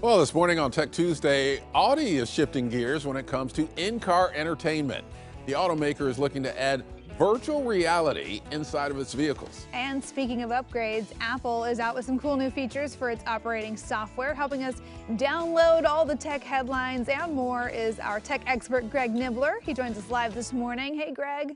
Well, this morning on Tech Tuesday, Audi is shifting gears when it comes to in-car entertainment. The automaker is looking to add virtual reality inside of its vehicles. And speaking of upgrades, Apple is out with some cool new features for its operating software. Helping us download all the tech headlines and more is our tech expert, Greg Nibbler. He joins us live this morning. Hey, Greg.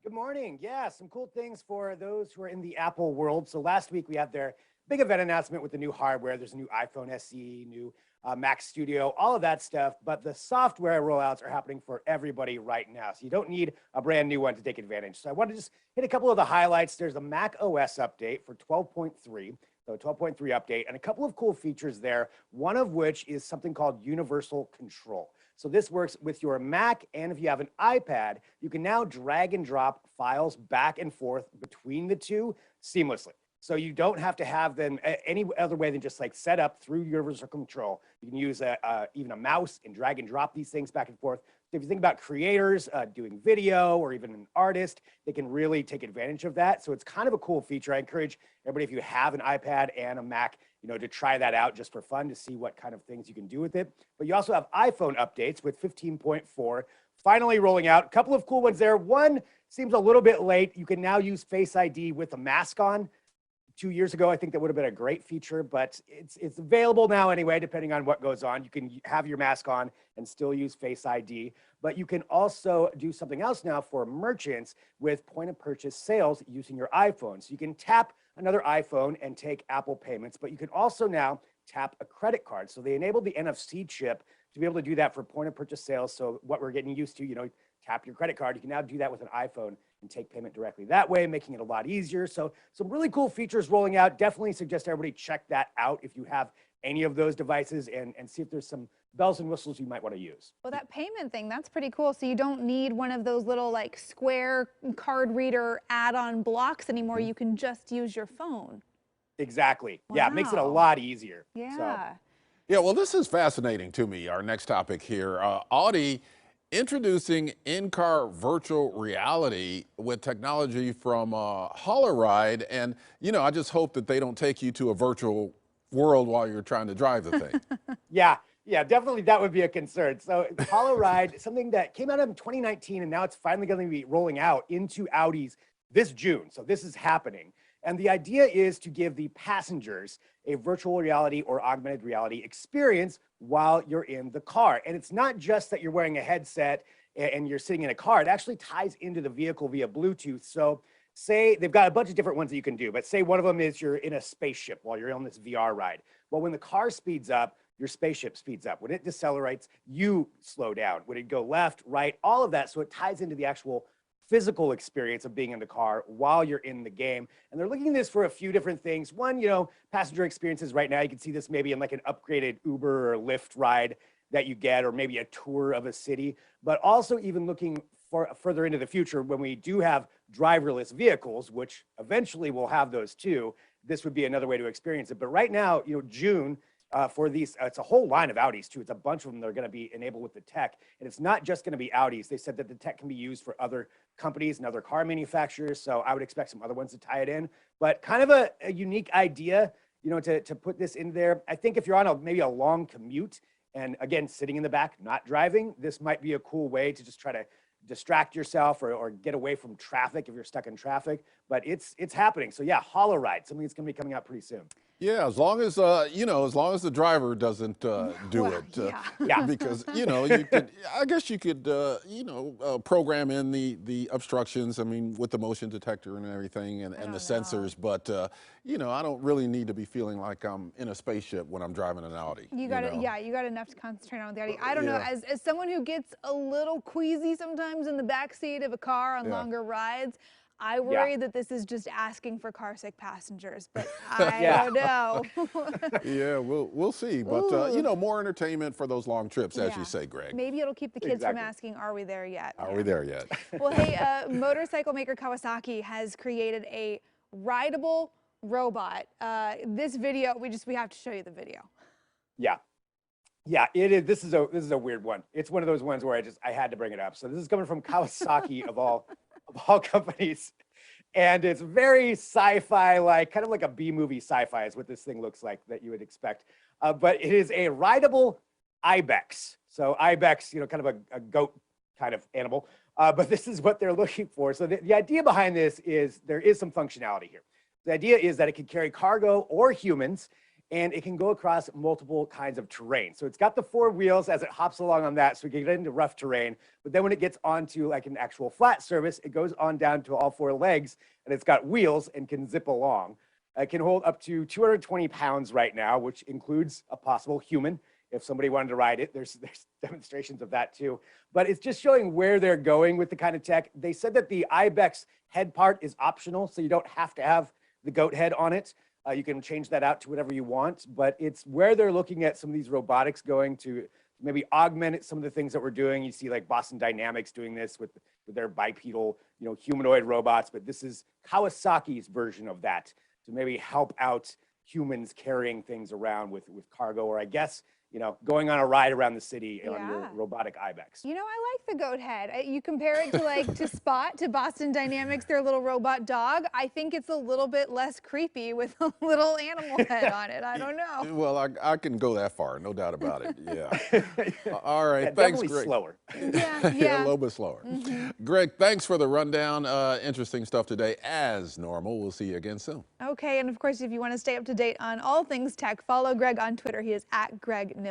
Good morning. Yeah, some cool things for those who are in the Apple world. So last week we had their big event announcement with the new hardware. There's a new iPhone SE, new Mac Studio, all of that stuff. But the software rollouts are happening for everybody right now. So you don't need a brand new one to take advantage. So I want to just hit a couple of the highlights. There's a Mac OS update for 12.3. So 12.3 update and a couple of cool features there, one of which is something called universal control. So this works with your Mac, and if you have an iPad, you can now drag and drop files back and forth between the two seamlessly. So you don't have to have them any other way than just like set up through universal control. You can use even a mouse and drag and drop these things back and forth. So if you think about creators doing video or even an artist, they can really take advantage of that. So it's kind of a cool feature. I encourage everybody, if you have an iPad and a Mac, to try that out just for fun to see what kind of things you can do with it. But you also have iPhone updates with 15.4 finally rolling out. A couple of cool ones there. One seems a little bit late. You can now use Face ID with a mask on. 2 years ago, I think that would have been a great feature, but it's available now anyway, depending on what goes on. You can have your mask on and still use Face ID, but you can also do something else now for merchants with point-of-purchase sales using your iPhone. So you can tap another iPhone and take Apple payments, but you can also now tap a credit card. So they enabled the NFC chip to be able to do that for point-of-purchase sales. So what we're getting used to, tap your credit card, you can now do that with an iPhone and take payment directly that way, making it a lot easier. So some really cool features rolling out. Definitely suggest everybody check that out if you have any of those devices and see if there's some bells and whistles you might want to use. Well, that payment thing, that's pretty cool. So you don't need one of those little like square card reader add-on blocks anymore. You can just use your phone. Exactly. Wow. Yeah, it makes it a lot easier. Yeah. So. Yeah, well, this is fascinating to me. Our next topic here, Audi introducing in-car virtual reality with technology from Holoride. And, I just hope that they don't take you to a virtual world while you're trying to drive the thing. Yeah, definitely that would be a concern. So Holoride, something that came out in 2019, and now it's finally going to be rolling out into Audis this June. So this is happening. And the idea is to give the passengers a virtual reality or augmented reality experience while you're in the car. And it's not just that you're wearing a headset and you're sitting in a car. It actually ties into the vehicle via Bluetooth. So say they've got a bunch of different ones that you can do, but say one of them is you're in a spaceship while you're on this VR ride. Well, when the car speeds up, your spaceship speeds up. When it decelerates, you slow down. When it go left, right, all of that. So it ties into the actual physical experience of being in the car while you're in the game. And they're looking at this for a few different things. One, passenger experiences right now, you can see this maybe in like an upgraded Uber or Lyft ride that you get, or maybe a tour of a city, but also even looking further into the future when we do have driverless vehicles, which eventually we'll have those too. This would be another way to experience it. But right now, June, for these, it's a whole line of Audis too. It's a bunch of them that are going to be enabled with the tech. And it's not just going to be Audis. They said that the tech can be used for other companies and other car manufacturers. So I would expect some other ones to tie it in. But kind of a unique idea, to put this in there. I think if you're on maybe a long commute and again, sitting in the back, not driving, this might be a cool way to just try to distract yourself or get away from traffic if you're stuck in traffic. But it's happening. So yeah, Holoride, something that's going to be coming out pretty soon. Yeah, as long as as long as the driver doesn't do Well, it, yeah. because you could, I guess you could, program in the obstructions. I mean, with the motion detector and everything, and the sensors. But I don't really need to be feeling like I'm in a spaceship when I'm driving an Audi. You got enough to concentrate on with the Audi. I don't know, as someone who gets a little queasy sometimes in the back seat of a car on longer rides, I worry that this is just asking for car-sick passengers, but I don't know. Yeah, we'll see. But, more entertainment for those long trips, as you say, Greg. Maybe it'll keep the kids from asking, are we there yet? Are we there yet? Well, hey, motorcycle maker Kawasaki has created a rideable robot. This video, we have to show you the video. Yeah, it is. This is a weird one. It's one of those ones where I had to bring it up. So this is coming from Kawasaki of all companies. And it's very sci-fi, like kind of like a B-movie sci-fi is what this thing looks like that you would expect. but it is a rideable IBEX. So IBEX, kind of a goat kind of animal. But this is what they're looking for. So the idea behind this is there is some functionality here. The idea is that it can carry cargo or humans, and it can go across multiple kinds of terrain. So it's got the 4 wheels as it hops along on that, so we can get into rough terrain. But then when it gets onto like an actual flat surface, it goes on down to all 4 legs, and it's got wheels and can zip along. It can hold up to 220 pounds right now, which includes a possible human. If somebody wanted to ride it, there's demonstrations of that too. But it's just showing where they're going with the kind of tech. They said that the IBEX head part is optional, so you don't have to have the goat head on it. You can change that out to whatever you want, but it's where they're looking at some of these robotics going to maybe augment some of the things that we're doing. You see like Boston Dynamics doing this with their bipedal, humanoid robots, but this is Kawasaki's version of that to maybe help out humans carrying things around with cargo, or I guess, going on a ride around the city on your robotic IBEX. I like the goat head. You compare it to Spot, to Boston Dynamics, their little robot dog. I think it's a little bit less creepy with a little animal head on it. I don't know. Well, I can go that far, no doubt about it. Yeah. All right. Yeah, thanks, definitely Greg. slower. Yeah, a little bit slower. Greg, thanks for the rundown. Interesting stuff today, as normal. We'll see you again soon. Okay, and of course, if you want to stay up to date on all things tech, follow Greg on Twitter. He is @GregNibbler.